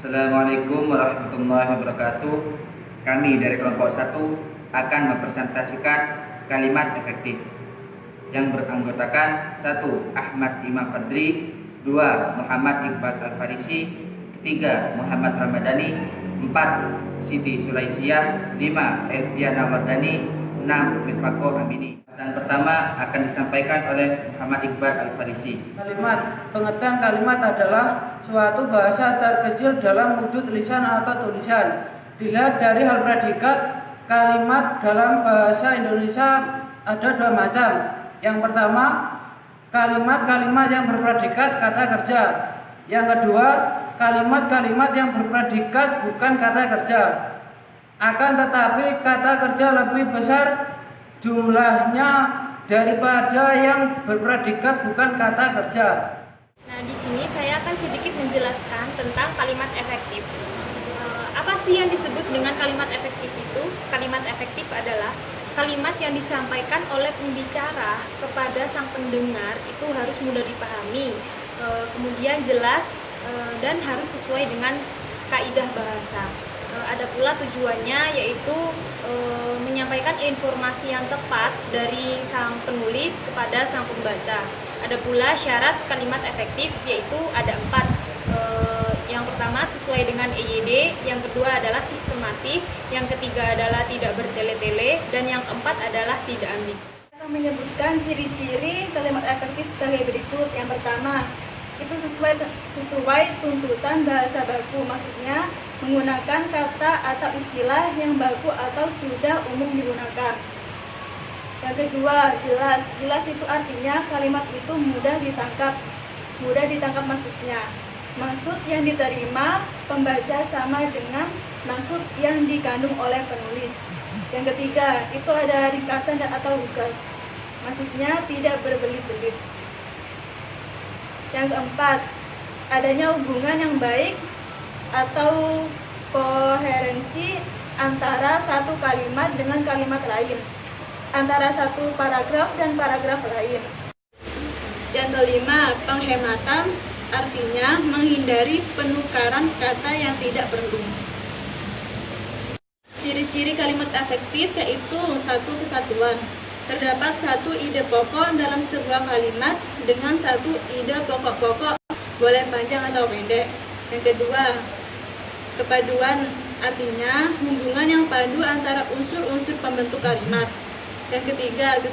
Assalamualaikum warahmatullahi wabarakatuh. Kami dari kelompok 1 akan mempresentasikan kalimat efektif yang beranggotakan 1. Ahmad Imam Fadri, 2. Muhammad Iqbal Al-Farisi, 3. Muhammad Ramadhani, 4. Siti Sulaisiyah, 5. Elviana Wadani, 6. Mirfaqo Amini. Pesan pertama akan disampaikan oleh Muhammad Iqbal Al-Farisi. Pengertian kalimat adalah suatu bahasa terkecil dalam wujud lisan atau tulisan. Dilihat dari hal predikat, kalimat dalam bahasa Indonesia ada dua macam. Yang pertama, kalimat-kalimat yang berpredikat kata kerja. Yang kedua, kalimat-kalimat yang berpredikat bukan kata kerja. Akan tetapi kata kerja lebih besar jumlahnya daripada yang berpredikat bukan kata kerja. Nah, di sini saya akan sedikit menjelaskan tentang kalimat efektif. Apa sih yang disebut dengan kalimat efektif itu? Kalimat efektif adalah kalimat yang disampaikan oleh pembicara kepada sang pendengar itu harus mudah dipahami, kemudian jelas dan harus sesuai dengan kaidah bahasa. Ada pula tujuannya, yaitu menyampaikan informasi yang tepat dari sang penulis kepada sang pembaca. Ada pula syarat kalimat efektif, yaitu ada 4. Yang pertama sesuai dengan EYD, yang kedua adalah sistematis, yang ketiga adalah tidak bertele-tele, dan yang keempat adalah tidak ambigu. Kita menyebutkan ciri-ciri kalimat efektif sebagai berikut. Yang pertama, itu sesuai tuntutan bahasa baku, maksudnya menggunakan kata atau istilah yang baku atau sudah umum digunakan. Yang kedua, jelas itu artinya kalimat itu mudah ditangkap maksudnya. Maksud yang diterima pembaca sama dengan maksud yang dikandung oleh penulis. Yang ketiga, itu ada ringkasan dan atau lugas, maksudnya tidak berbelit-belit. Yang keempat, adanya hubungan yang baik atau koherensi antara satu kalimat dengan kalimat lain, antara satu paragraf dan paragraf lain. Yang kelima, penghematan, artinya menghindari penukaran kata yang tidak perlu. Ciri-ciri kalimat efektif yaitu 1. Kesatuan. Terdapat satu ide pokok dalam sebuah kalimat dengan satu ide pokok-pokok, boleh panjang atau pendek. Yang kedua, kepaduan, artinya hubungan yang padu antara unsur-unsur pembentuk kalimat. Yang ketiga,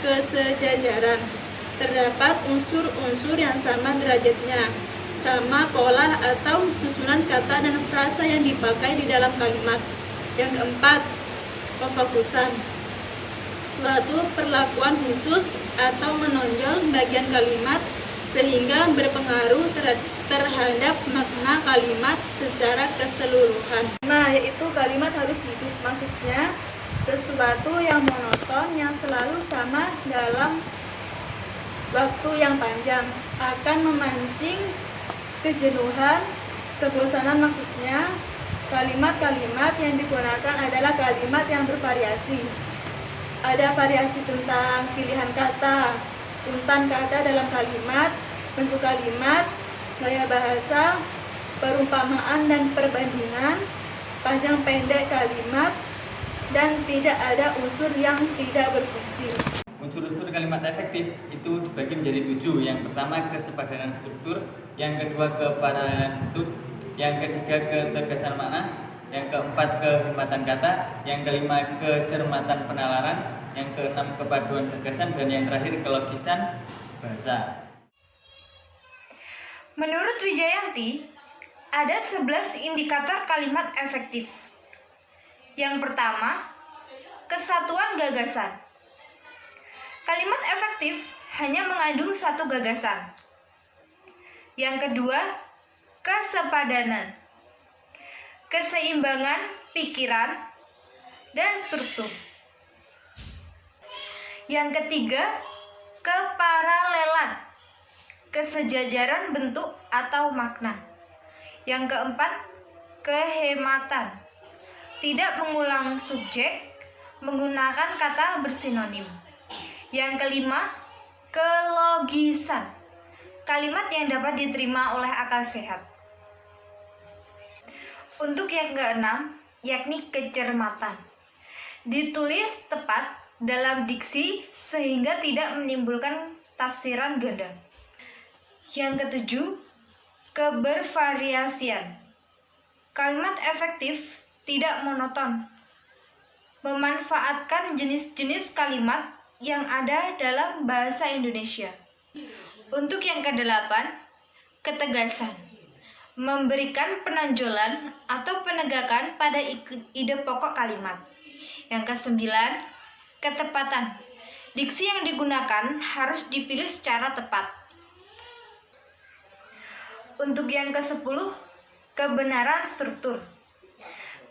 kesejajaran. Terdapat unsur-unsur yang sama derajatnya, sama pola atau susunan kata dan frasa yang dipakai di dalam kalimat. Yang keempat, pemfokusan. Suatu perlakuan khusus atau menonjol bagian kalimat sehingga berpengaruh terhadap makna kalimat secara keseluruhan. Nah, yaitu kalimat harus hidup, maksudnya sesuatu yang monoton yang selalu sama dalam waktu yang panjang akan memancing kejenuhan, kebosanan, maksudnya kalimat-kalimat yang digunakan adalah kalimat yang bervariasi. Ada variasi tentang pilihan kata, urutan kata dalam kalimat, bentuk kalimat, gaya bahasa, perumpamaan dan perbandingan, panjang pendek kalimat, dan tidak ada unsur yang tidak berfungsi. Unsur-unsur kalimat efektif itu dibagi menjadi 7. Yang pertama, kesepadanan struktur, yang kedua, keparalelan bentuk, yang ketiga, ketegasan makna, yang keempat, kehematan kata, yang kelima, kecermatan penalaran, yang keenam, kepaduan gagasan, dan yang terakhir, kelogisan bahasa. Menurut Wijayanti, ada 11 indikator kalimat efektif. Yang pertama, kesatuan gagasan. Kalimat efektif hanya mengandung satu gagasan. Yang kedua, kesepadanan, keseimbangan pikiran dan struktur. Yang ketiga, keparalelan, kesejajaran bentuk atau makna. Yang keempat, kehematan, tidak mengulang subjek, menggunakan kata bersinonim. Yang kelima, kelogisan, kalimat yang dapat diterima oleh akal sehat. Untuk yang keenam, yakni kecermatan. Ditulis tepat dalam diksi sehingga tidak menimbulkan tafsiran ganda. Yang ketujuh, kebervariasian. Kalimat efektif tidak monoton, memanfaatkan jenis-jenis kalimat yang ada dalam bahasa Indonesia. Untuk yang kedelapan, ketegasan. Memberikan penonjolan atau penegakan pada ide pokok kalimat. Yang kesembilan, ketepatan. Diksi yang digunakan harus dipilih secara tepat. Untuk yang ke-10, kebenaran struktur.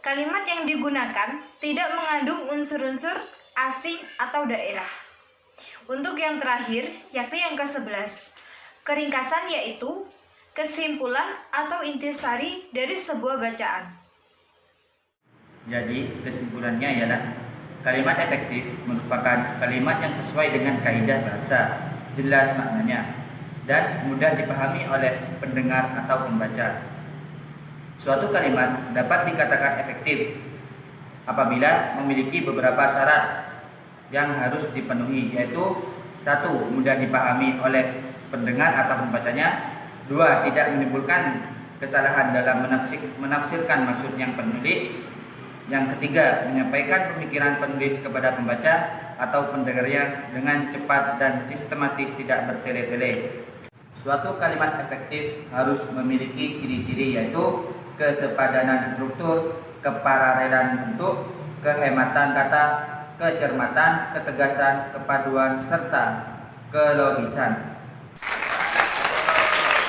Kalimat yang digunakan tidak mengandung unsur-unsur asing atau daerah. Untuk yang terakhir, yakni yang ke-11, keringkasan yaitu kesimpulan atau intisari dari sebuah bacaan. Jadi kesimpulannya ialah kalimat efektif merupakan kalimat yang sesuai dengan kaidah bahasa, jelas maknanya, dan mudah dipahami oleh pendengar atau pembaca. Suatu kalimat dapat dikatakan efektif apabila memiliki beberapa syarat yang harus dipenuhi, yaitu 1. Mudah dipahami oleh pendengar atau pembacanya. 2. Tidak menimbulkan kesalahan dalam menafsirkan maksud yang penulis. Yang ketiga, menyampaikan pemikiran penulis kepada pembaca atau pendengarnya dengan cepat dan sistematis, tidak bertele-tele. Suatu kalimat efektif harus memiliki ciri-ciri, yaitu kesepadanan struktur, kepararelan bentuk, kehematan kata, kecermatan, ketegasan, kepaduan, serta kelogisan.